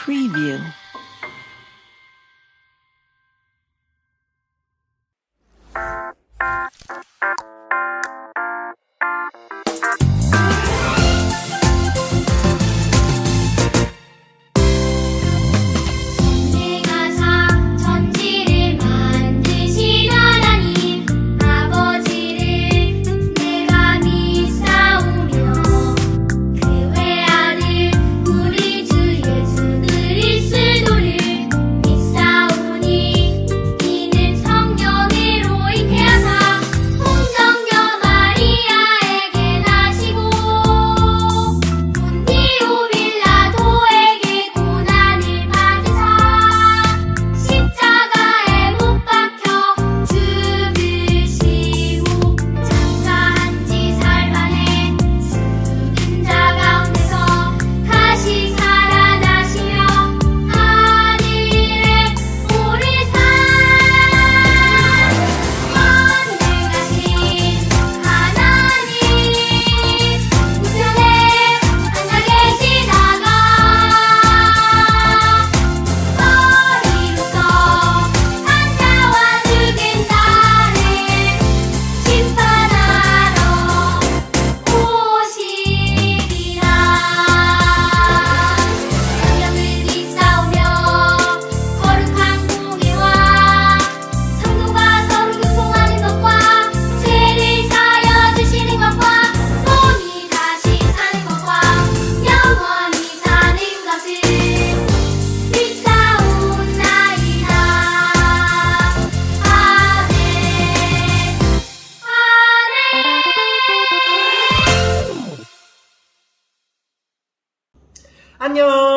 Preview.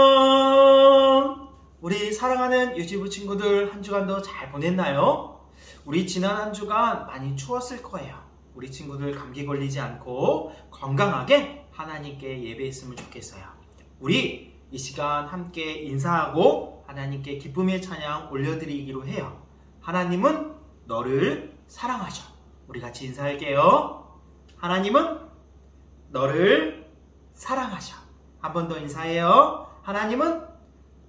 안녕! 우리 사랑하는 유치부 친구들 한 주간도 잘 보냈나요? 우리 지난 한 주간 많이 추웠을 거예요. 우리 친구들 감기 걸리지 않고 건강하게 하나님께 예배했으면 좋겠어요. 우리 이 시간 함께 인사하고 하나님께 기쁨의 찬양 올려드리기로 해요. 하나님은 너를 사랑하셔. 우리 같이 인사할게요. 하나님은 너를 사랑하셔. 한 번 더 인사해요. 하나님은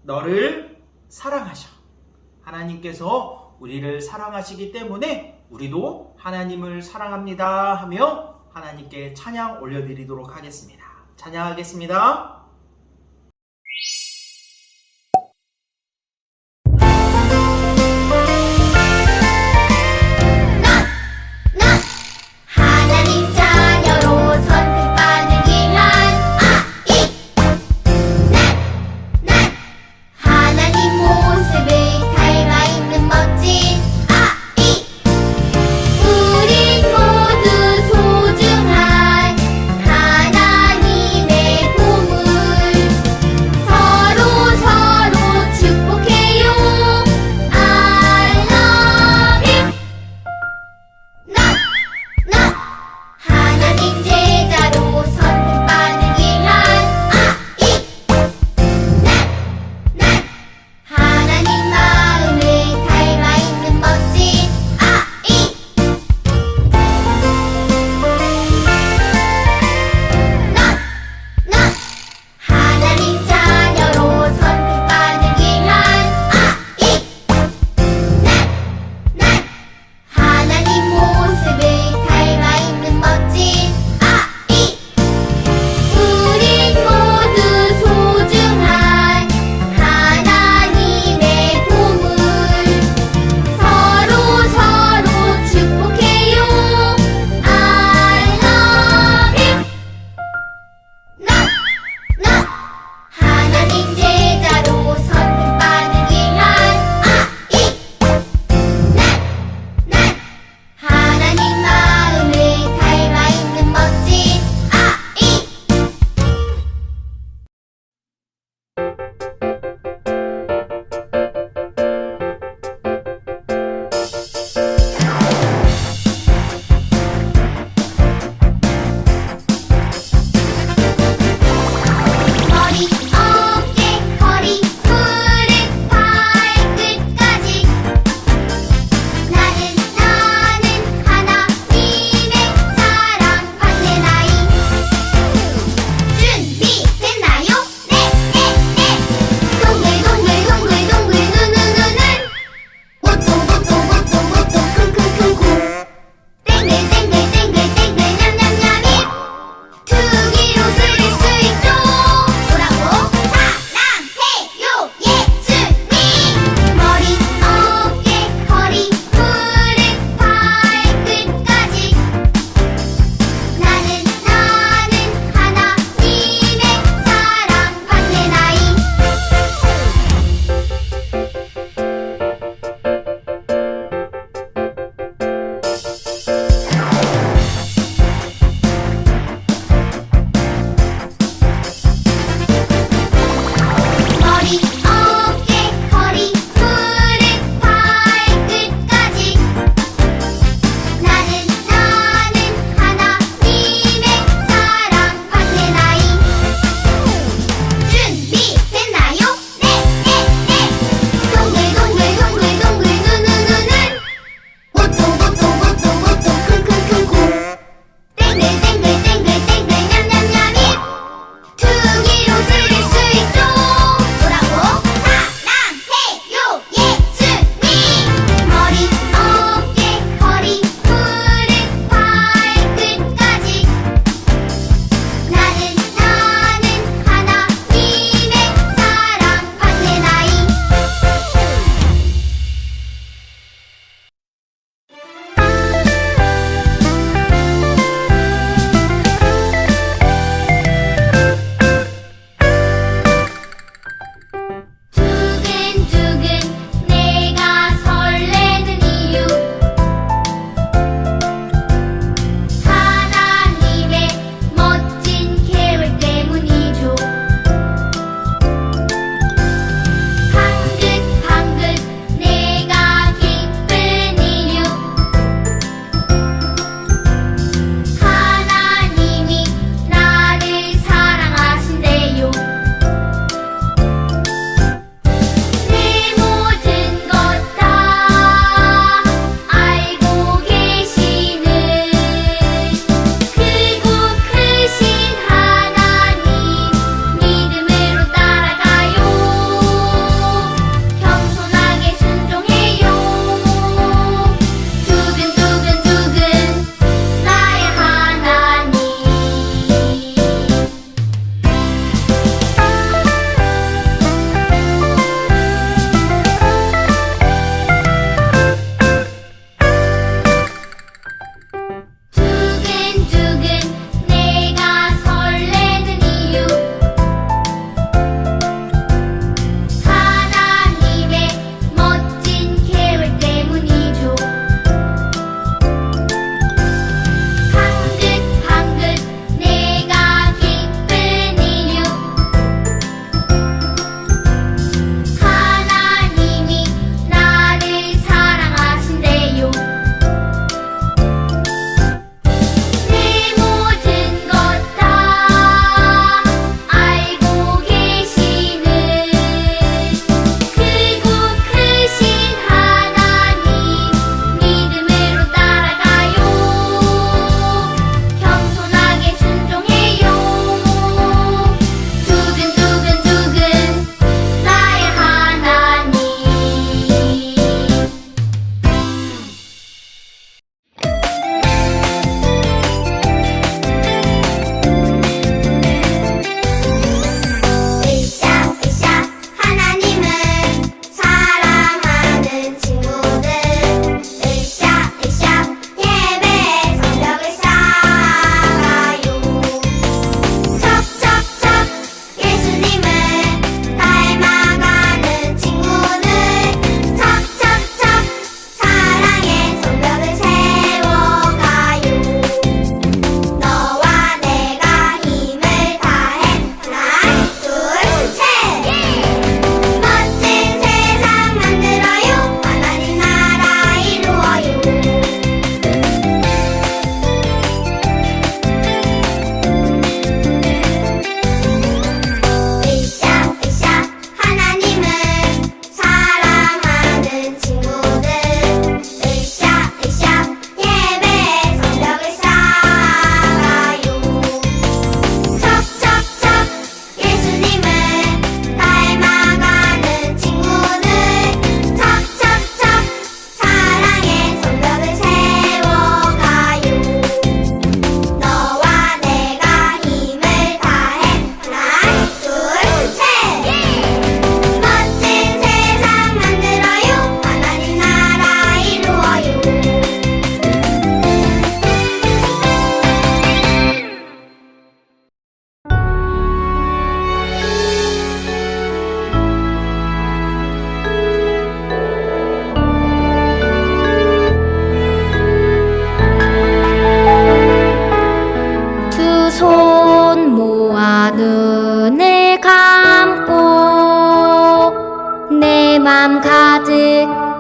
너를 사랑하셔. 하나님께서 우리를 사랑하시기 때문에 우리도 하나님을 사랑합니다 하며 하나님께 찬양 올려드리도록 하겠습니다. 찬양하겠습니다. 우린 모두 소중한 하나님의 보물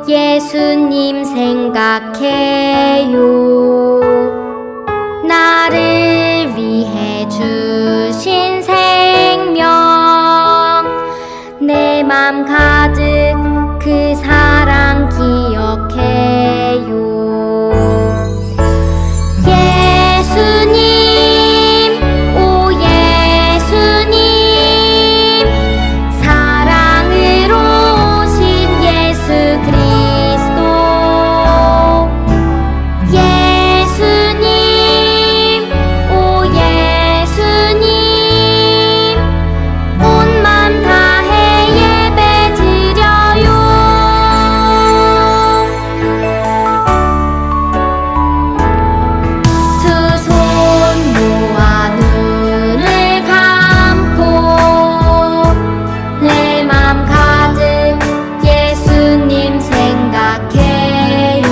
예수님 생각해요. 나를 위해 주신 생명, 내 맘 가득 그 사랑 기억해요. 예수님, 오 예수님, 사랑으로 오신 예수 그리스도. 예수님, 오 예수님, 온 맘 다해 예배 드려요. 두 손 모아 눈을 감고 내 맘 가득 예수님 생각해요.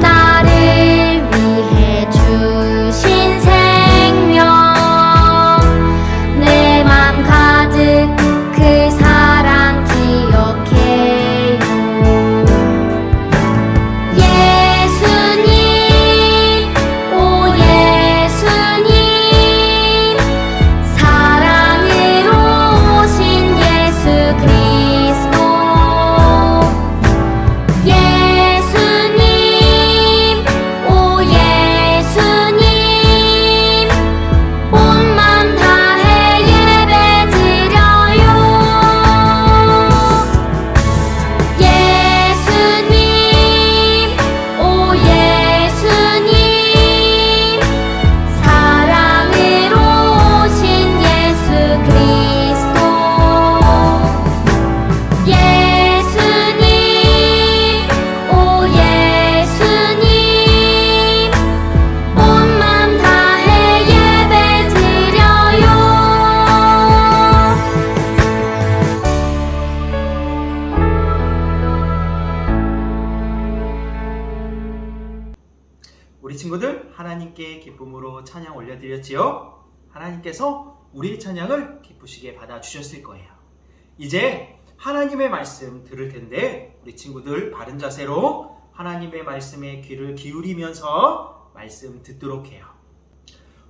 나를 위해 주신 생명, 내 맘 가득 그 사랑 기억해요. 예수님, 오 예수님, 사랑으로 오신 예수 그리스도. 예수님, 오 예수님, 온 맘 다해 예배 드려요. 예수님, 오 예수님, 사랑으로 오신 예수 그리스도. 예수님, 오 예수님, 온 맘 다해 예배 드려요. 우리 친구들 하나님께 기쁨으로 찬양 올려드렸지요? 하나님께서 우리의 찬양을 기쁘시게 받아주셨을 거예요. 이제 하나님의 말씀 들을 텐데 우리 친구들 바른 자세로 하나님의 말씀에 귀를 기울이면서 말씀 듣도록 해요.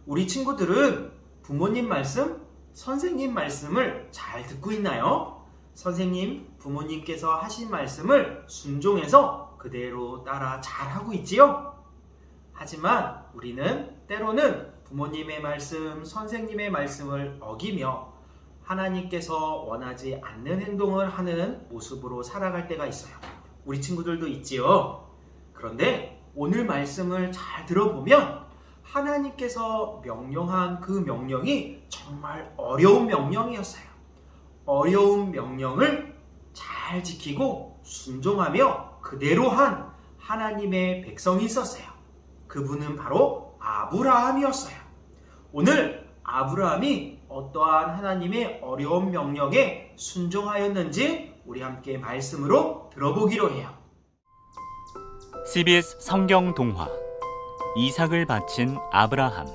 우리 친구들은 부모님 말씀, 선생님 말씀을 잘 듣고 있나요? 선생님, 부모님께서 하신 말씀을 순종해서 그대로 따라 잘하고 있지요? 하지만 우리는 때로는 부모님의 말씀, 선생님의 말씀을 어기며 하나님께서 원하지 않는 행동을 하는 모습으로 살아갈 때가 있어요. 우리 친구들도 있지요. 그런데 오늘 말씀을 잘 들어보면 하나님께서 명령한 그 명령이 정말 어려운 명령이었어요. 어려운 명령을 잘 지키고 순종하며 그대로 한 하나님의 백성이 있었어요. 그분은 바로 아브라함이었어요. 오늘 아브라함이 어떠한 하나님의 어려운 명령에 순종하였는지 우리 함께 말씀으로 들어보기로 해요. CBS 성경 동화 이삭을 바친 아브라함.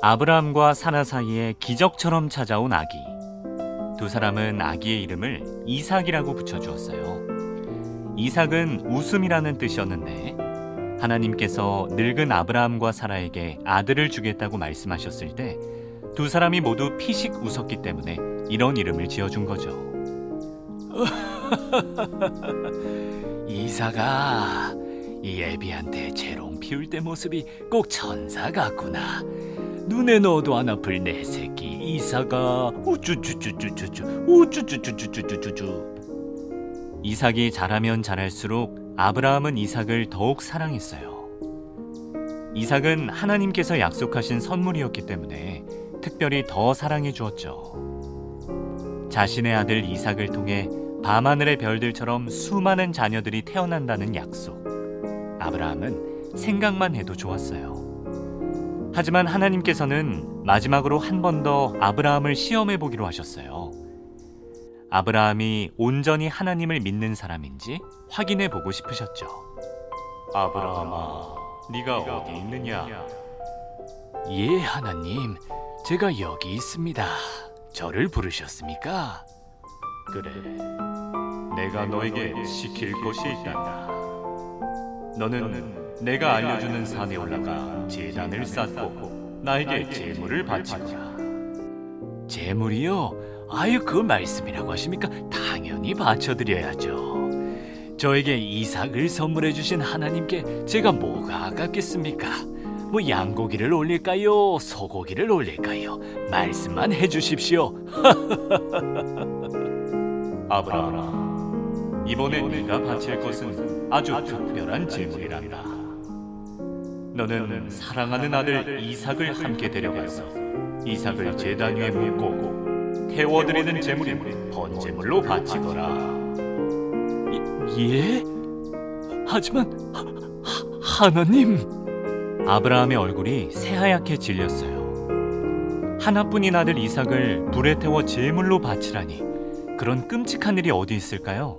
아브라함과 사라 사이에 기적처럼 찾아온 아기. 두 사람은 아기의 이름을 이삭이라고 붙여주었어요. 이삭은 웃음이라는 뜻이었는데 하나님께서 늙은 아브라함과 사라에게 아들을 주겠다고 말씀하셨을 때 두 사람이 모두 피식 웃었기 때문에 이런 이름을 지어준 거죠. 이삭아, 이 애비한테 재롱 피울 때 모습이 꼭 천사 같구나. 눈에 넣어도 안 아플 내 새끼 이삭아. 우쭈쭈쭈쭈쭈쭈 우쭈쭈쭈쭈쭈쭈쭈. 이삭이 자라면 자랄수록 아브라함은 이삭을 더욱 사랑했어요. 이삭은 하나님께서 약속하신 선물이었기 때문에 특별히 더 사랑해 주었죠. 자신의 아들 이삭을 통해 밤하늘의 별들처럼 수많은 자녀들이 태어난다는 약속. 아브라함은 생각만 해도 좋았어요. 하지만 하나님께서는 마지막으로 한 번 더 아브라함을 시험해 보기로 하셨어요. 아브라함이 온전히 하나님을 믿는 사람인지 확인해 보고 싶으셨죠. 아브라함아, 네가 어디 있느냐? 예, 하나님, 제가 여기 있습니다. 저를 부르셨습니까? 그래, 내가 너에게 시킬 것이 있단다. 너는 내가 알려주는 산에 올라가 제단을 쌓고 나에게 제물을 바치거라. 제물이요? 아유, 그 말씀이라고 하십니까? 당연히 바쳐드려야죠. 저에게 이삭을 선물해 주신 하나님께 제가 뭐가 아깝겠습니까? 뭐 양고기를 올릴까요? 소고기를 올릴까요? 말씀만 해주십시오. 아브라함아, 이번에 네가 바칠 것은 아주 특별한 제물이란다. 너는 사랑하는 아들 이삭을 함께 데려가서 이삭을 제단 위에 묻고 태워드리는 제물인 번제물로 바치거라. 예? 하지만 하나님. 아브라함의 얼굴이 새하얗게 질렸어요. 하나뿐인 아들 이삭을 불에 태워 제물로 바치라니, 그런 끔찍한 일이 어디 있을까요?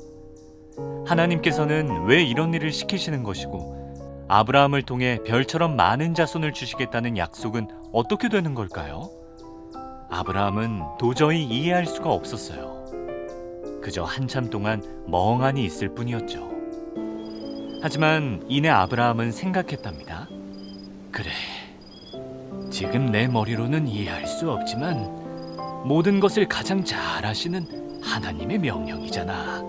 하나님께서는 왜 이런 일을 시키시는 것이고 아브라함을 통해 별처럼 많은 자손을 주시겠다는 약속은 어떻게 되는 걸까요? 아브라함은 도저히 이해할 수가 없었어요. 그저 한참 동안 멍하니 있을 뿐이었죠. 하지만 이내 아브라함은 생각했답니다. 그래, 지금 내 머리로는 이해할 수 없지만 모든 것을 가장 잘 아시는 하나님의 명령이잖아.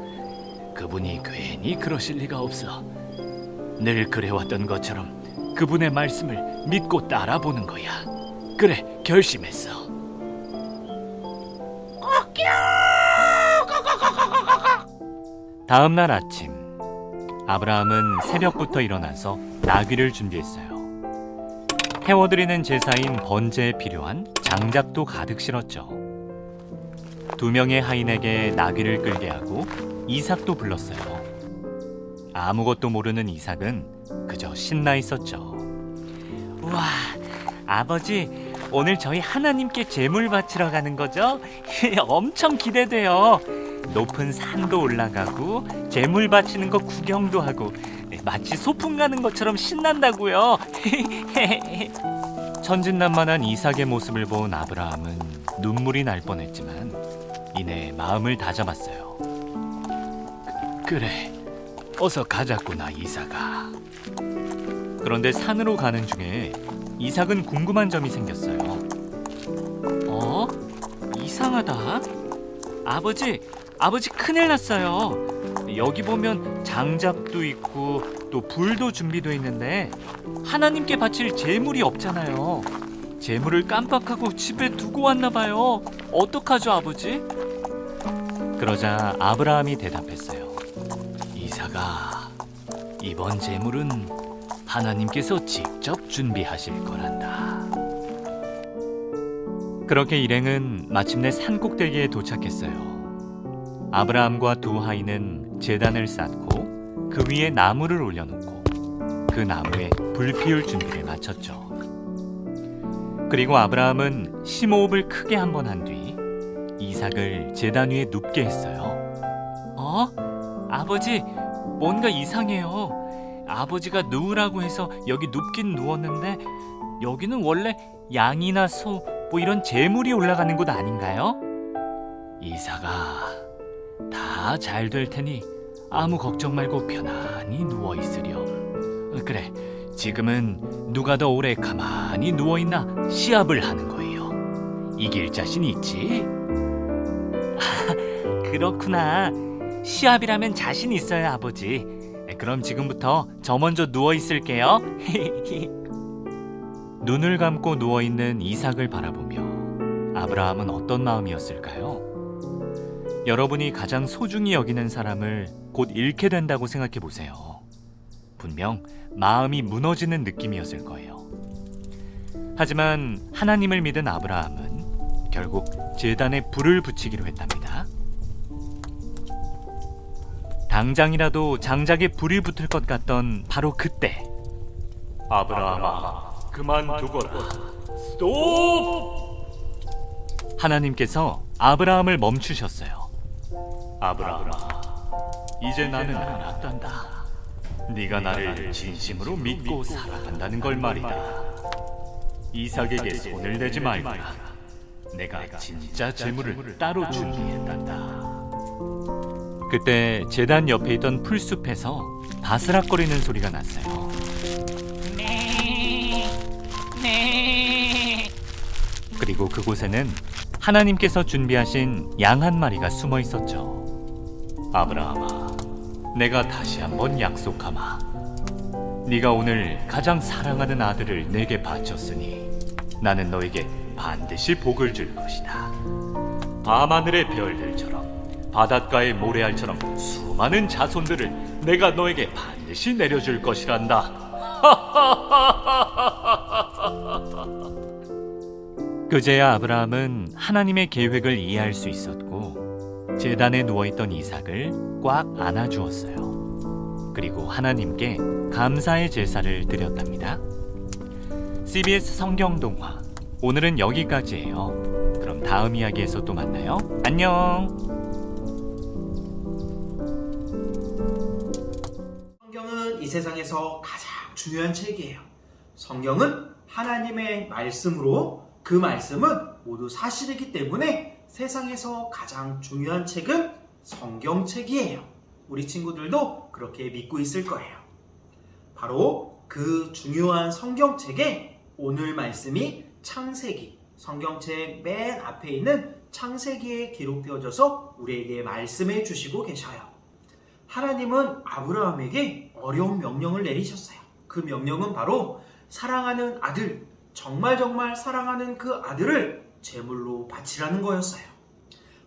그분이 괜히 그러실 리가 없어. 늘 그래왔던 것처럼 그분의 말씀을 믿고 따라보는 거야. 그래, 결심했어. 다음 날 아침, 아브라함은 새벽부터 일어나서 나귀를 준비했어요. 태워드리는 제사인 번제에 필요한 장작도 가득 실었죠. 2명의 하인에게 나귀를 끌게 하고 이삭도 불렀어요. 아무것도 모르는 이삭은 그저 신나 있었죠. 우와, 아버지, 오늘 저희 하나님께 제물 바치러 가는 거죠? 엄청 기대돼요. 높은 산도 올라가고 제물 바치는 거 구경도 하고 마치 소풍 가는 것처럼 신난다고요. 천진난만한 이삭의 모습을 본 아브라함은 눈물이 날 뻔했지만 이내 마음을 다잡았어요. 그래, 어서 가자꾸나, 이삭아. 그런데 산으로 가는 중에 이삭은 궁금한 점이 생겼어요. 이상하다. 아버지 큰일 났어요. 여기 보면 장작도 있고 또 불도 준비돼 있는데 하나님께 바칠 제물이 없잖아요. 제물을 깜빡하고 집에 두고 왔나 봐요. 어떡하죠, 아버지? 그러자 아브라함이 대답했어요. 이삭아, 이번 제물은 하나님께서 직접 준비하실 거란다. 그렇게 일행은 마침내 산 꼭대기에 도착했어요. 아브라함과 2 하인은 제단을 쌓고 그 위에 나무를 올려놓고 그 나무에 불 피울 준비를 마쳤죠. 그리고 아브라함은 심호흡을 크게 한 번 한 뒤 이삭을 제단 위에 눕게 했어요. 아버지, 뭔가 이상해요. 아버지가 누우라고 해서 여기 눕긴 누웠는데 여기는 원래 양이나 소 뭐 이런 제물이 올라가는 곳 아닌가요? 이삭아, 다 잘 될 테니 아무 걱정 말고 편안히 누워 있으렴. 그래, 지금은 누가 더 오래 가만히 누워 있나 시합을 하는 거예요. 이길 자신 있지? 그렇구나. 시합이라면 자신 있어요, 아버지. 그럼 지금부터 저 먼저 누워 있을게요. 눈을 감고 누워있는 이삭을 바라보며 아브라함은 어떤 마음이었을까요? 여러분이 가장 소중히 여기는 사람을 곧 잃게 된다고 생각해 보세요. 분명 마음이 무너지는 느낌이었을 거예요. 하지만 하나님을 믿은 아브라함은 결국 제단에 불을 붙이기로 했답니다. 당장이라도 장작에 불이 붙을 것 같던 바로 그때, 아브라함아, 그만두거라. 스톱! 하나님께서 아브라함을 멈추셨어요. 아브라함아, 이제 나는 알았단다. 네가 나를 진심으로 믿고 사랑한다는 걸 말이다. 이삭에게 손을 대지 말거라. 내가 진짜 재물을 따로 준비했단다. 그때 제단 옆에 있던 풀숲에서 바스락거리는 소리가 났어요. 그리고 그곳에는 하나님께서 준비하신 양 한 마리가 숨어 있었죠. 아브라함아, 내가 다시 한번 약속하마. 네가 오늘 가장 사랑하는 아들을 내게 바쳤으니 나는 너에게 반드시 복을 줄 것이다. 밤하늘의 별들처럼 바닷가의 모래알처럼 수많은 자손들을 내가 너에게 반드시 내려줄 것이란다. 그제야 아브라함은 하나님의 계획을 이해할 수 있었고 제단에 누워있던 이삭을 꽉 안아주었어요. 그리고 하나님께 감사의 제사를 드렸답니다. CBS 성경동화 오늘은 여기까지예요. 그럼 다음 이야기에서 또 만나요. 안녕. 성경은 이 세상에서 가장 중요한 책이에요. 성경은 하나님의 말씀으로 그 말씀은 모두 사실이기 때문에 세상에서 가장 중요한 책은 성경책이에요. 우리 친구들도 그렇게 믿고 있을 거예요. 바로 그 중요한 성경책에 오늘 말씀이 창세기, 성경책 맨 앞에 있는 창세기에 기록되어져서 우리에게 말씀해 주시고 계셔요. 하나님은 아브라함에게 어려운 명령을 내리셨어요. 그 명령은 바로 사랑하는 아들, 정말 사랑하는 그 아들을 제물로 바치라는 거였어요.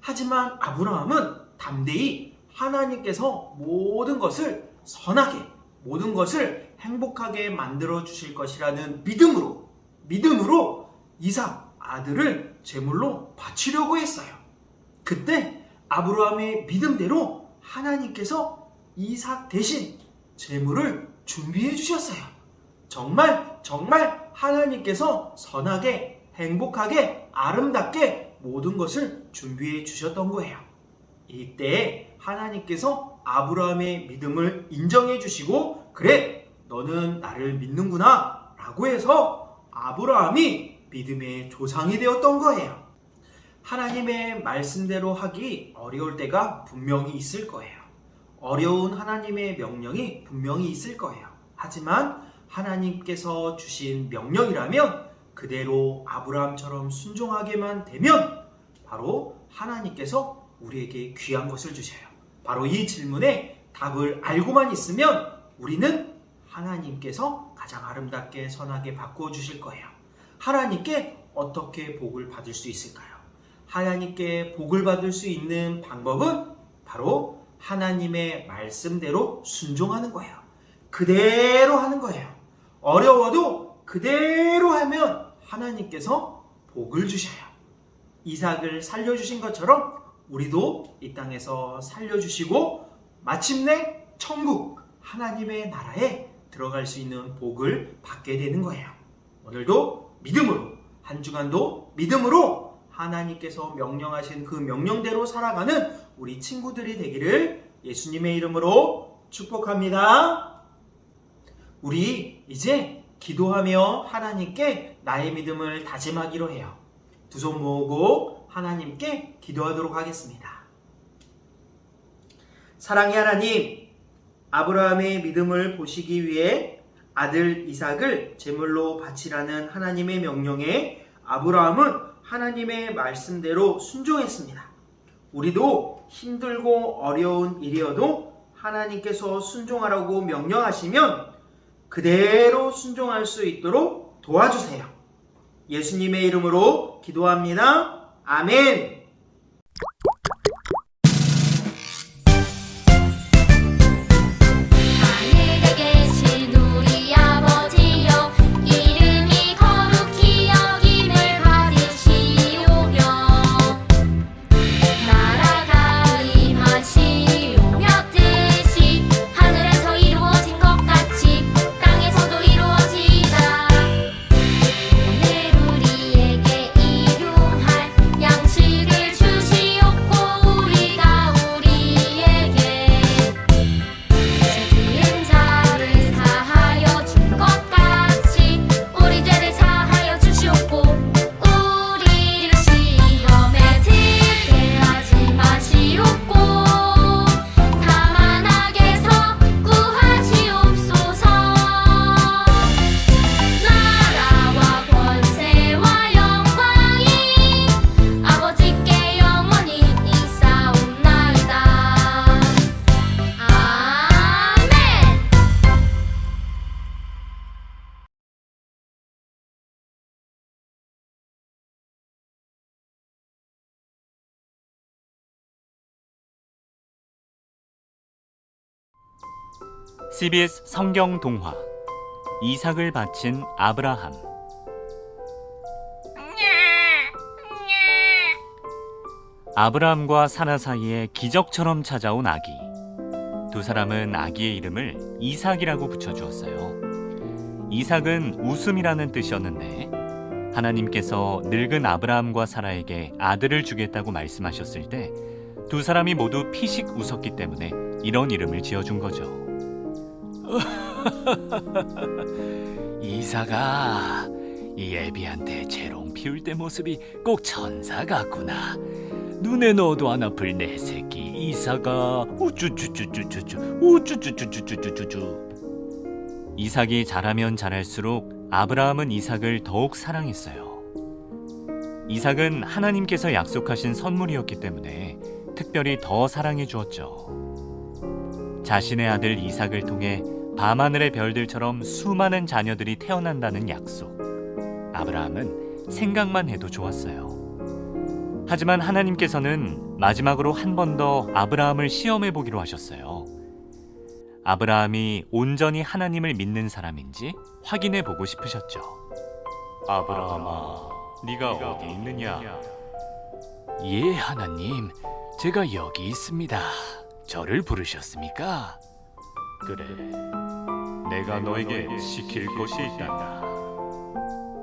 하지만 아브라함은 담대히 하나님께서 모든 것을 선하게, 모든 것을 행복하게 만들어 주실 것이라는 믿음으로 이삭 아들을 제물로 바치려고 했어요. 그때 아브라함의 믿음대로 하나님께서 이삭 대신 제물을 준비해 주셨어요. 정말 하나님께서 선하게, 행복하게, 아름답게 모든 것을 준비해 주셨던 거예요. 이때 하나님께서 아브라함의 믿음을 인정해 주시고, 그래, 너는 나를 믿는구나 라고 해서 아브라함이 믿음의 조상이 되었던 거예요. 하나님의 말씀대로 하기 어려울 때가 분명히 있을 거예요. 어려운 하나님의 명령이 분명히 있을 거예요. 하지만 하나님께서 주신 명령이라면 그대로 아브라함처럼 순종하게만 되면 바로 하나님께서 우리에게 귀한 것을 주셔요. 바로 이 질문에 답을 알고만 있으면 우리는 하나님께서 가장 아름답게 선하게 바꾸어 주실 거예요. 하나님께 어떻게 복을 받을 수 있을까요? 하나님께 복을 받을 수 있는 방법은 바로 하나님의 말씀대로 순종하는 거예요. 그대로 하는 거예요. 어려워도 그대로 하면 하나님께서 복을 주셔요. 이삭을 살려주신 것처럼 우리도 이 땅에서 살려주시고 마침내 천국 하나님의 나라에 들어갈 수 있는 복을 받게 되는 거예요. 오늘도 믿음으로, 한 주간도 믿음으로 하나님께서 명령하신 그 명령대로 살아가는 우리 친구들이 되기를 예수님의 이름으로 축복합니다. 우리 이제 기도하며 하나님께 나의 믿음을 다짐하기로 해요. 두 손 모으고 하나님께 기도하도록 하겠습니다. 사랑의 하나님, 아브라함의 믿음을 보시기 위해 아들 이삭을 제물로 바치라는 하나님의 명령에 아브라함은 하나님의 말씀대로 순종했습니다. 우리도 힘들고 어려운 일이어도 하나님께서 순종하라고 명령하시면 그대로 순종할 수 있도록 도와주세요. 예수님의 이름으로 기도합니다. 아멘. 하늘에 계신 우리 아버지여, 이름이 거룩히 여김을 받으시오며, 나라가 임하시오며, 뜻이 하늘에서 이루어진 것 같이 땅에서도 이루어지이다. 오늘 우리에게 일용할 양식을 CBS 성경 동화 이삭을 바친 아브라함. 아브라함과 사라 사이에 기적처럼 찾아온 아기. 두 사람은 아기의 이름을 이삭이라고 붙여주었어요. 이삭은 웃음이라는 뜻이었는데 하나님께서 늙은 아브라함과 사라에게 아들을 주겠다고 말씀하셨을 때 두 사람이 모두 피식 웃었기 때문에 이런 이름을 지어준 거죠. 이삭아, 이 애비한테 재롱 피울 때 모습이 꼭 천사 같구나. 눈에 넣어도 안 아플 내 새끼 이삭아. 우쭈쭈쭈쭈쭈쭈 우쭈쭈쭈쭈쭈쭈쭈. 이삭이 자라면 자랄수록 아브라함은 이삭을 더욱 사랑했어요. 이삭은 하나님께서 약속하신 선물이었기 때문에 특별히 더 사랑해 주었죠. 자신의 아들 이삭을 통해 밤하늘의 별들처럼 수많은 자녀들이 태어난다는 약속. 아브라함은 생각만 해도 좋았어요. 하지만 하나님께서는 마지막으로 한 번 더 아브라함을 시험해 보기로 하셨어요. 아브라함이 온전히 하나님을 믿는 사람인지 확인해 보고 싶으셨죠. 아브라함아, 네가 어디 있느냐? 예, 하나님, 제가 여기 있습니다. 저를 부르셨습니까? 그래, 내가 너에게 시킬 것이 있단다.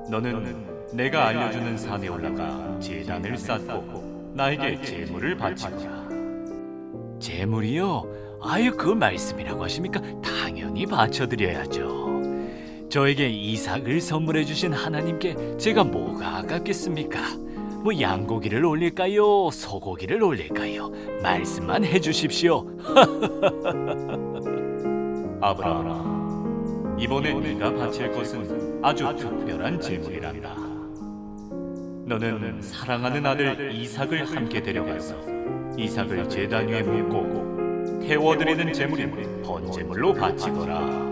너는 내가 알려주는 산에 올라가 제단을 쌓고 나에게 제물을 바치거라. 재물이요? 아유, 그 말씀이라고 하십니까? 당연히 바쳐드려야죠. 저에게 이삭을 선물해 주신 하나님께 제가 뭐가 아깝겠습니까? 뭐 양고기를 올릴까요? 소고기를 올릴까요? 말씀만 해주십시오. 아브라함아, 이번에 네가 바칠 것은 아주 특별한 제물이란다. 너는 사랑하는 아들 이삭을 함께 데려가서 이삭을 제단 위에 묻고 태워드리는 제물인 번제물로 바치거라.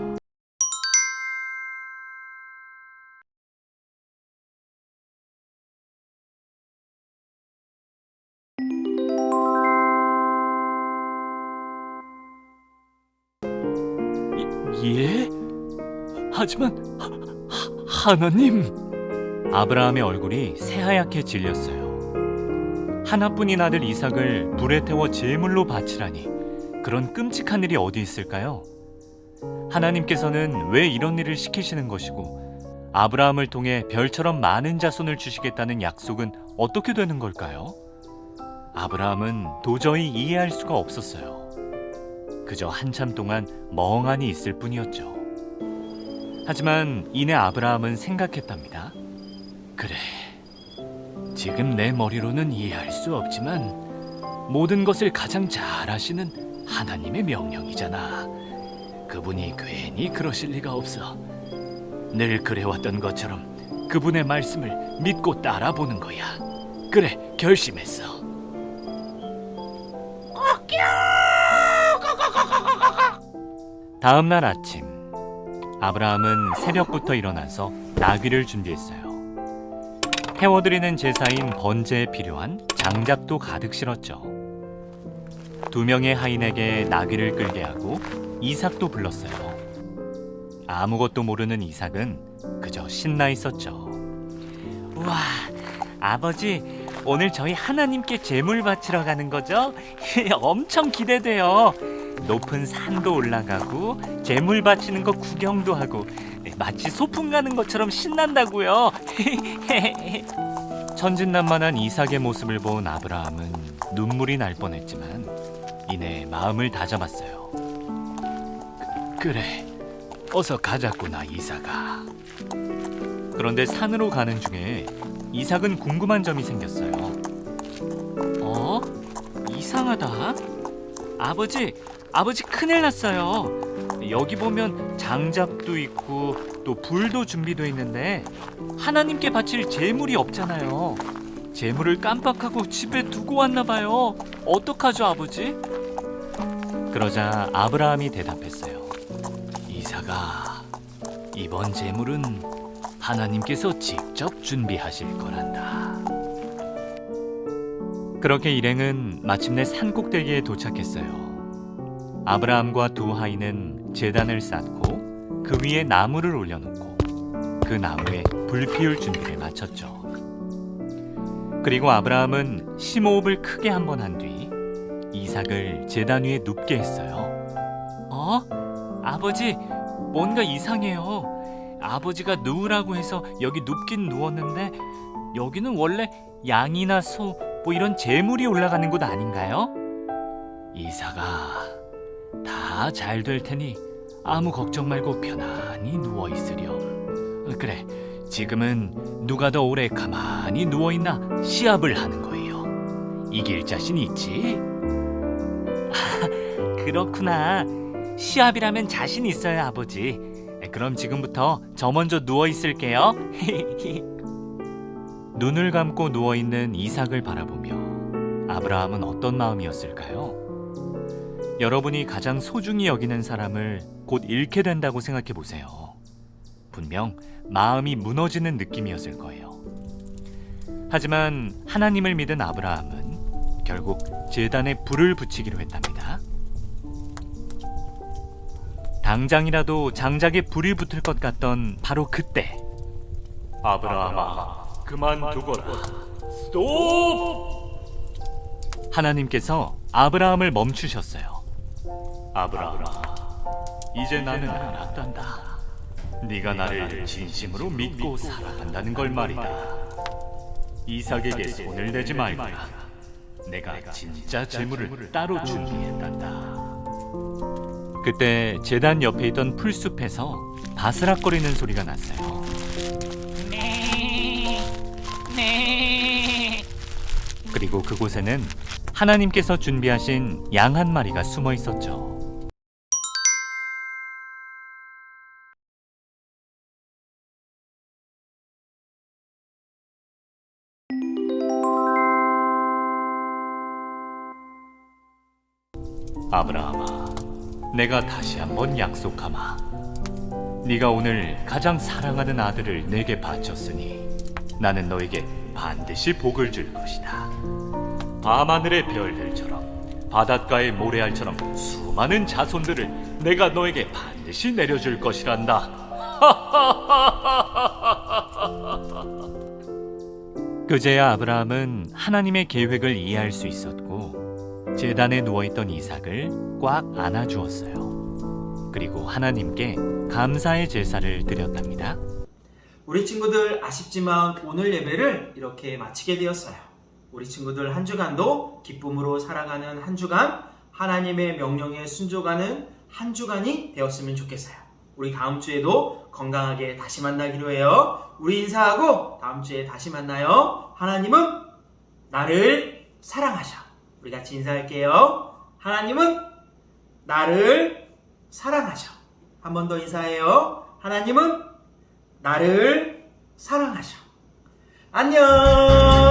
예? 하지만 하나님. 아브라함의 얼굴이 새하얗게 질렸어요. 하나뿐인 아들 이삭을 불에 태워 제물로 바치라니, 그런 끔찍한 일이 어디 있을까요? 하나님께서는 왜 이런 일을 시키시는 것이고 아브라함을 통해 별처럼 많은 자손을 주시겠다는 약속은 어떻게 되는 걸까요? 아브라함은 도저히 이해할 수가 없었어요. 그저 한참 동안 멍하니 있을 뿐이었죠. 하지만 이내 아브라함은 생각했답니다. 그래, 지금 내 머리로는 이해할 수 없지만 모든 것을 가장 잘 아시는 하나님의 명령이잖아. 그분이 괜히 그러실 리가 없어. 늘 그래왔던 것처럼 그분의 말씀을 믿고 따라보는 거야. 그래, 결심했어. 다음 날 아침, 아브라함은 새벽부터 일어나서 나귀를 준비했어요. 태워드리는 제사인 번제에 필요한 장작도 가득 실었죠. 2명의 하인에게 나귀를 끌게 하고 이삭도 불렀어요. 아무것도 모르는 이삭은 그저 신나 있었죠. 우와, 아버지, 오늘 저희 하나님께 제물 바치러 가는 거죠? 엄청 기대돼요. 높은 산도 올라가고 제물 바치는 거 구경도 하고 마치 소풍 가는 것처럼 신난다고요. 천진난만한 이삭의 모습을 본 아브라함은 눈물이 날 뻔했지만 이내 마음을 다잡았어요. 그래, 어서 가자꾸나 이삭아. 그런데 산으로 가는 중에 이삭은 궁금한 점이 생겼어요. 이상하다. 아버지 큰일 났어요. 여기 보면 장작도 있고 또 불도 준비돼 있는데 하나님께 바칠 제물이 없잖아요. 제물을 깜빡하고 집에 두고 왔나 봐요. 어떡하죠, 아버지? 그러자 아브라함이 대답했어요. 이삭아, 이번 제물은 하나님께서 직접 준비하실 거란다. 그렇게 일행은 마침내 산 꼭대기에 도착했어요. 아브라함과 두 하인은 제단을 쌓고 그 위에 나무를 올려놓고 그 나무에 불 피울 준비를 마쳤죠. 그리고 아브라함은 심호흡을 크게 한 번 한 뒤 이삭을 제단 위에 눕게 했어요. 아버지, 뭔가 이상해요. 아버지가 누우라고 해서 여기 눕긴 누웠는데 여기는 원래 양이나 소, 뭐 이런 재물이 올라가는 곳 아닌가요? 이삭아, 다 잘 될 테니 아무 걱정 말고 편안히 누워 있으렴. 그래, 지금은 누가 더 오래 가만히 누워 있나 시합을 하는 거예요. 이길 자신 있지? 그렇구나. 시합이라면 자신 있어요, 아버지. 그럼 지금부터 저 먼저 누워 있을게요. 눈을 감고 누워있는 이삭을 바라보며 아브라함은 어떤 마음이었을까요? 여러분이 가장 소중히 여기는 사람을 곧 잃게 된다고 생각해 보세요. 분명 마음이 무너지는 느낌이었을 거예요. 하지만 하나님을 믿은 아브라함은 결국 제단에 불을 붙이기로 했답니다. 당장이라도 장작에 불이 붙을 것 같던 바로 그때, 아브라함아, 그만두거라. 스톱! 하나님께서 아브라함을 멈추셨어요. 아브라함아, 이제 나는 알았단다. 네가 나를 진심으로 믿고 살아간다는 걸 말이다. 이삭에게 손을 대지 말거라. 내가 진짜 재물을 따로 준비했단다. 그때 제단 옆에 있던 풀숲에서 바스락거리는 소리가 났어요. 그리고 그곳에는 하나님께서 준비하신 양 한 마리가 숨어 있었죠. 아브라함아, 내가 다시 한번 약속하마. 네가 오늘 가장 사랑하는 아들을 내게 바쳤으니 나는 너에게 반드시 복을 줄 것이다. 밤하늘의 별들처럼 바닷가의 모래알처럼 수많은 자손들을 내가 너에게 반드시 내려줄 것이란다. 그제야 아브라함은 하나님의 계획을 이해할 수 있었고 제단에 누워있던 이삭을 꽉 안아주었어요. 그리고 하나님께 감사의 제사를 드렸답니다. 우리 친구들 아쉽지만 오늘 예배를 이렇게 마치게 되었어요. 우리 친구들 한 주간도 기쁨으로 살아가는 한 주간, 하나님의 명령에 순종하는 한 주간이 되었으면 좋겠어요. 우리 다음 주에도 건강하게 다시 만나기로 해요. 우리 인사하고 다음 주에 다시 만나요. 하나님은 나를 사랑하셔. 우리 같이 인사할게요. 하나님은 나를 사랑하셔. 한 번 더 인사해요. 하나님은 나를 사랑하셔. 안녕.